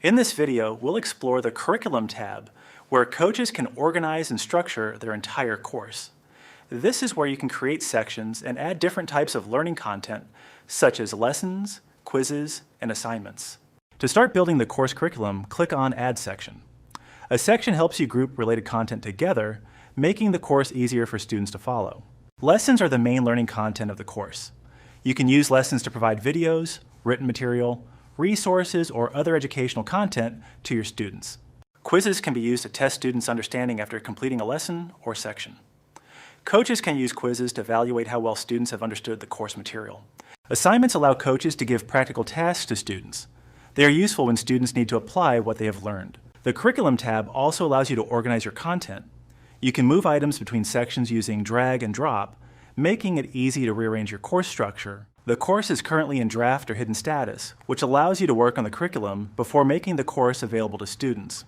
In this video, we'll explore the Curriculum tab, where coaches can organize and structure their entire course. This is where you can create sections and add different types of learning content, such as lessons, quizzes, and assignments. To start building the course curriculum, click on Add Section. A section helps you group related content together, making the course easier for students to follow. Lessons are the main learning content of the course. You can use lessons to provide videos, written material, resources, or other educational content to your students. Quizzes can be used to test students' understanding after completing a lesson or section. Coaches can use quizzes to evaluate how well students have understood the course material. Assignments allow coaches to give practical tasks to students. They are useful when students need to apply what they have learned. The Curriculum tab also allows you to organize your content. You can move items between sections using drag and drop, making it easy to rearrange your course structure. The course is currently in draft or hidden status, which allows you to work on the curriculum before making the course available to students.